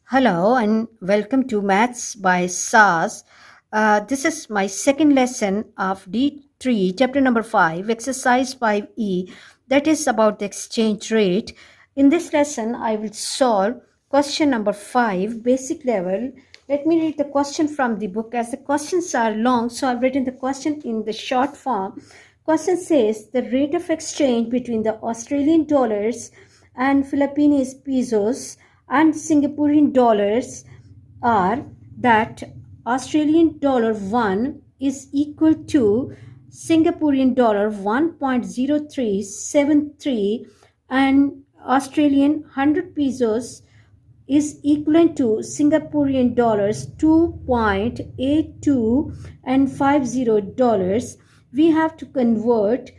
Hello and welcome to Maths by SAS. This is my second lesson of D3, chapter number 5, exercise 5E, that is about the exchange rate. In this lesson, I will solve question number 5, basic level. Let me read the question from the book as the questions are long, so I've written the question in the short form. Question says the rate of exchange between the Australian dollars and Philippine pesos and Singaporean dollars are that Australian dollar 1 is equal to Singaporean dollar 1.0373 and Australian 100 pesos is equivalent to Singaporean dollars 2.82 and 50 dollars. We have to convert.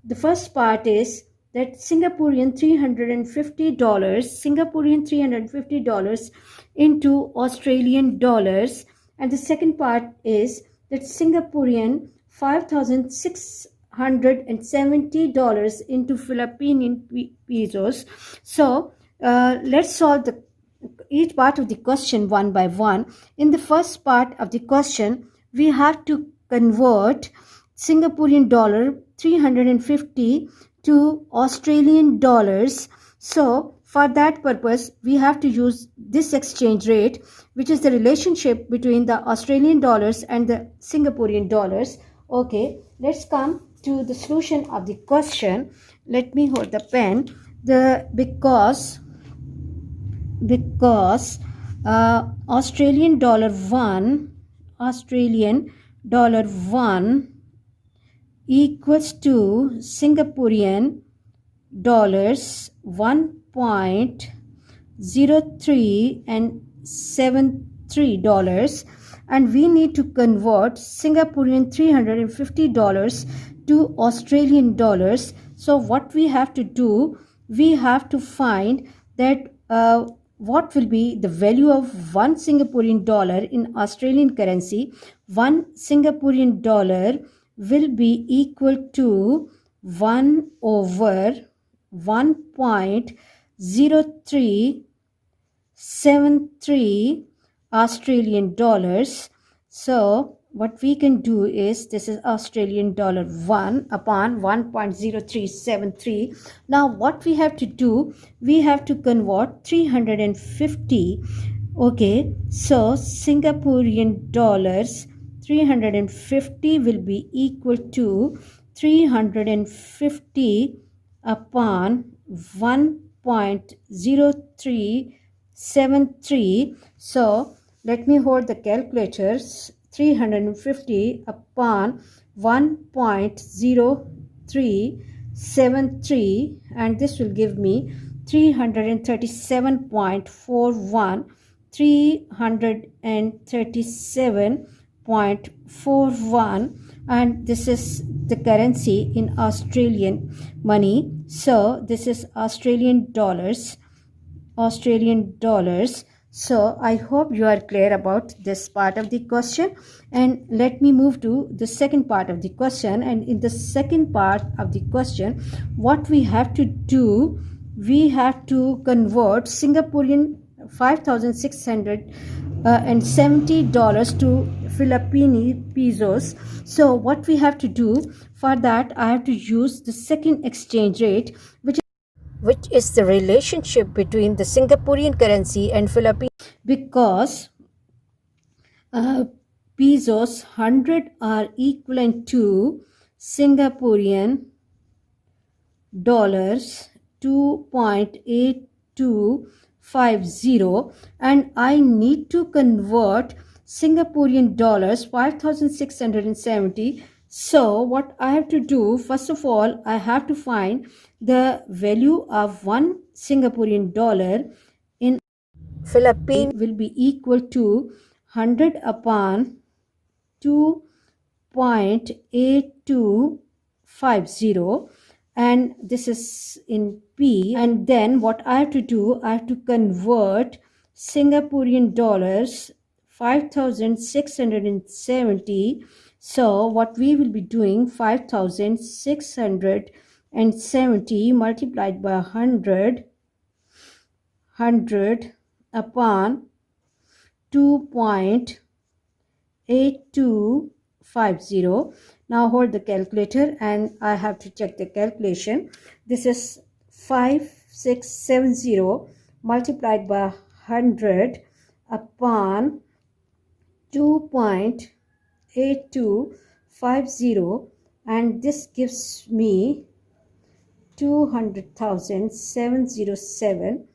The first part is that Singaporean $350 into Australian dollars, and the second part is that Singaporean $5,670 into Philippine pesos. So let's solve each part of the question one by one. In the first part of the question, we have to convert Singaporean dollar 350 to Australian dollars. So for that purpose, we have to use this exchange rate, which is the relationship between the Australian dollars and the Singaporean dollars. Okay, let's come to the solution of the question. Let me hold the pen. Because Australian dollar 1 equals to Singaporean dollars 1.03 and 73 dollars, and we need to convert Singaporean $350 to Australian dollars. So what we have to do, we have to find that what will be the value of one Singaporean dollar in Australian currency. One Singaporean dollar will be equal to 1 over 1.0373 Australian dollars. So what we can do is, this is Australian dollar 1 upon 1.0373. Now what we have to do, we have to convert 350. Okay, so Singaporean dollars 350 will be equal to 350 upon 1.0373. So let me hold the calculators. 350 upon 1.0373, and this will give me 337.41, 337.41, and this is the currency in Australian money. So this is Australian dollars. So I hope you are clear about this part of the question, and let me move to the second part of the question. And in the second part of the question, what we have to do, we have to convert Singaporean $5,670 to Philippine pesos. So what we have to do for that, I have to use the second exchange rate, which is the relationship between the Singaporean currency and Philippine, because pesos 100 are equivalent to Singaporean dollars 2.8250, and I need to convert Singaporean dollars 5,670. So what I have to do, first of all, I have to find the value of one Singaporean dollar in Philippine will be equal to 100 upon 2.8250, and this is in P. And then what I have to do, I have to convert Singaporean dollars 5,670. So what we will be doing, 5,670 multiplied by 100 upon 2.8250. Now hold the calculator and I have to check the calculation. This is 5670 multiplied by 100 upon 2.8250, and this gives me 200,707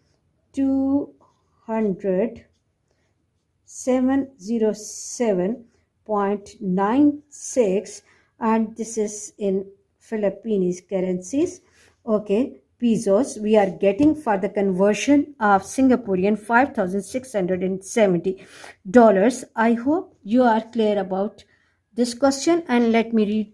207.96, and this is in Philippines currencies. Okay, pesos we are getting for the conversion of Singaporean $5,670. I hope you are clear about this question, and let me read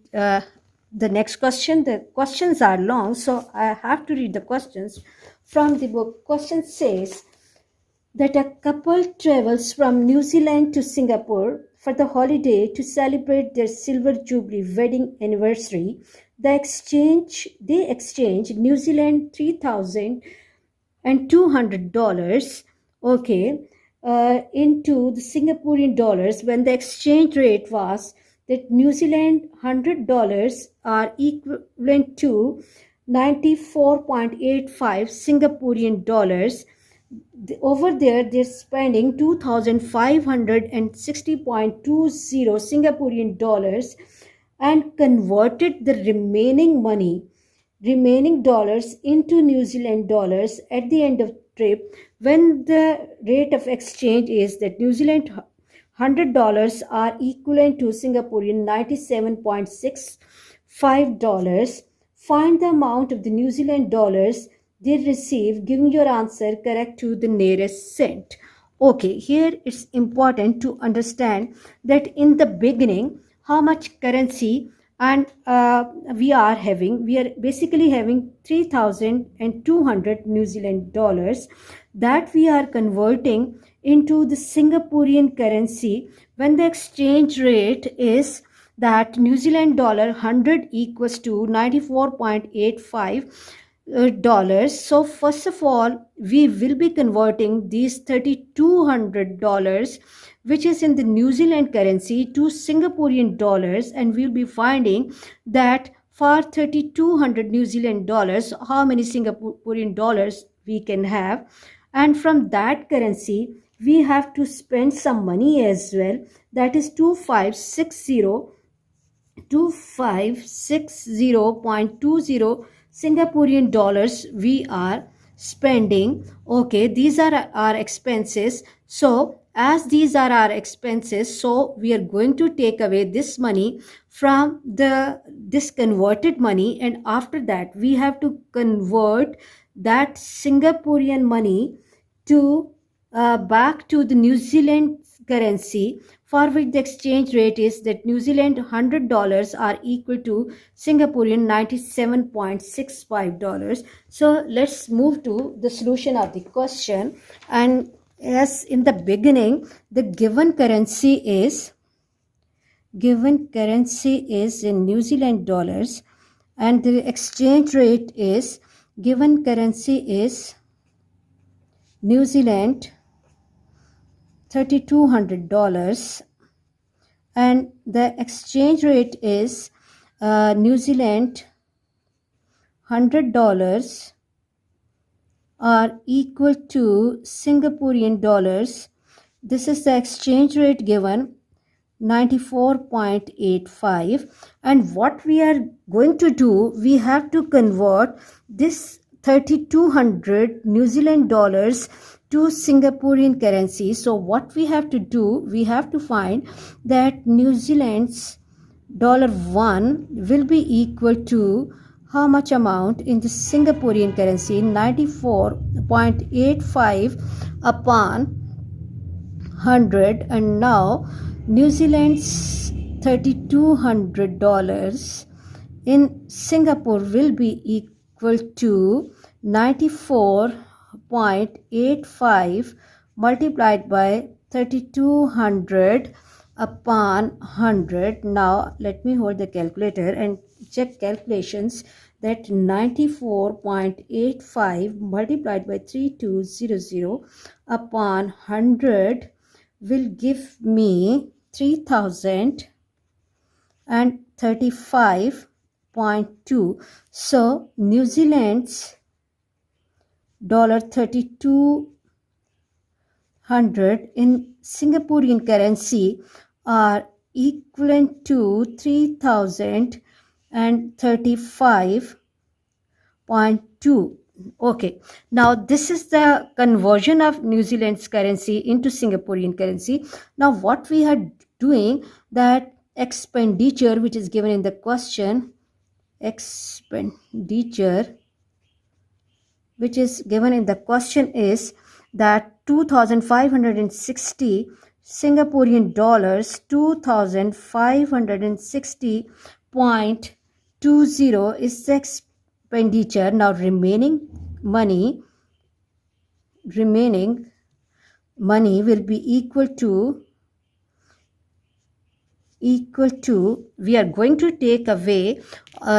the next question. The questions are long, so I have to read the questions from the book. Question says that a couple travels from New Zealand to Singapore for the holiday to celebrate their silver jubilee wedding anniversary. They exchange New Zealand $3,200, okay, into the Singaporean dollars, when the exchange rate was that New Zealand $100 are equivalent to 94.85 Singaporean dollars. Over there they're spending 2,560.20 Singaporean dollars, and converted the remaining dollars into New Zealand dollars at the end of trip, when the rate of exchange is that New Zealand $100 are equivalent to Singaporean 97.65 dollars. Find the amount of the New Zealand dollars they receive, giving your answer correct to the nearest cent. Okay, here it's important to understand that in the beginning how much currency and we are basically having 3,200 New Zealand dollars that we are converting into the Singaporean currency, when the exchange rate is that New Zealand dollar 100 equals to 94.85 dollars. So first of all we will be converting these $3,200, which is in the New Zealand currency, to Singaporean dollars, and we'll be finding that for 3,200 New Zealand dollars how many Singaporean dollars we can have, and from that currency we have to spend some money as well, that is 2560.20 Singaporean dollars we are spending. Okay, these are our expenses. So as these are our expenses, so we are going to take away this money from this converted money, and after that we have to convert that Singaporean money to back to the New Zealand currency, for which the exchange rate is that New Zealand $100 are equal to Singaporean 97.65 dollars. So let's move to the solution of the question. And as in the beginning, the given currency is in New Zealand dollars, and the exchange rate is given currency is New Zealand $3,200, and the exchange rate is New Zealand $100 are equal to Singaporean dollars. This is the exchange rate given, 94.85, and what we are going to do, we have to convert this 3,200 New Zealand dollars to Singaporean currency. So what we have to do, we have to find that New Zealand's $1 will be equal to how much amount in the Singaporean currency, 94.85 upon 100, and now New Zealand's $3,200 in Singapore will be equal to 94.85 multiplied by 3,200 upon 100. Now let me hold the calculator and check calculations. That 94.85 multiplied by 3,200 upon 100 will give me 3035.2. So New Zealand's $3200 in Singaporean currency are equivalent to 3035.2. Okay, now this is the conversion of New Zealand's currency into Singaporean currency. Now what we are doing, that expenditure which is given in the question, expenditure which is given in the question is that 2560 Singaporean dollars, 2560.20 is the expenditure. Now remaining money will be equal to, we are going to take away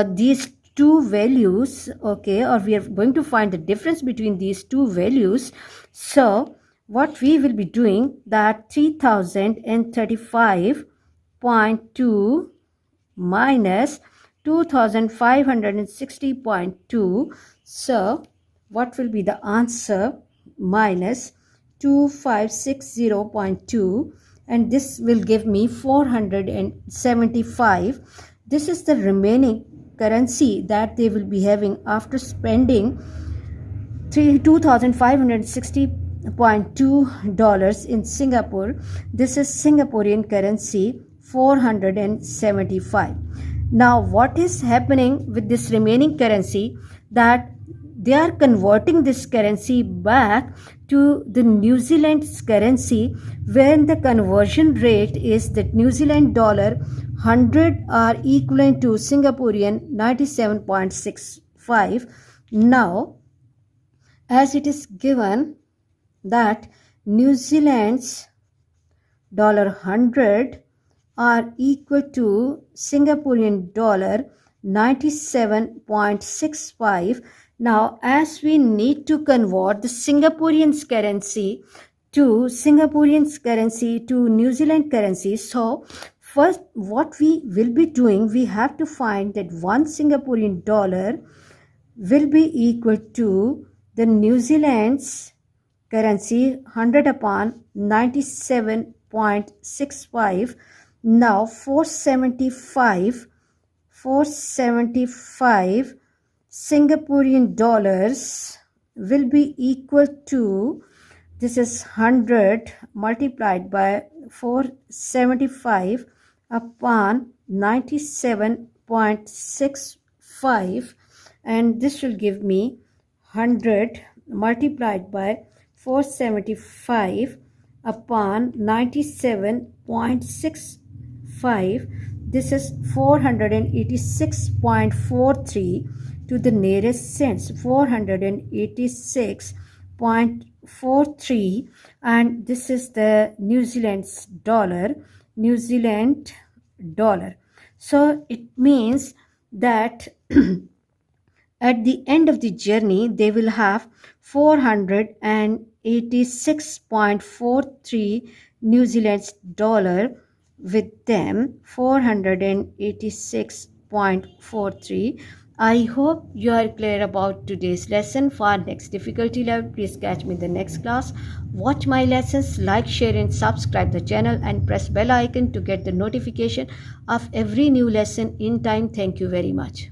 these two values, okay, or we are going to find the difference between these two values. So what we will be doing, that 3035.2 minus 2560.2. So what will be the answer? Minus 2560.2, and this will give me 475. This is the remaining currency that they will be having after spending $2,560.2 in Singapore. This is Singaporean currency 475. Now what is happening with this remaining currency, that they are converting this currency back to the New Zealand's currency, when the conversion rate is that New Zealand dollar 100 are equivalent to Singaporean 97.65. Now as it is given that New Zealand's $100 are equal to Singaporean dollar 97.65. Now as we need to convert the Singaporean currency to New Zealand currency, so first what we will be doing, we have to find that one Singaporean dollar will be equal to the New Zealand's currency 100 upon 97.65. Now 475 Singaporean dollars will be equal to, this is 100 multiplied by 475 upon 97.65, and this will give me 100 multiplied by 475 upon 97.65. This is 486.43 to the nearest cents, 486.43, and this is the New Zealand's dollar, So it means that at the end of the journey, they will have 486.43 New Zealand's dollar with them, 486.43. I hope you are clear about today's lesson. For next difficulty level, please catch me in the next class. Watch my lessons, like, share and subscribe the channel and press bell icon to get the notification of every new lesson in time. Thank you very much.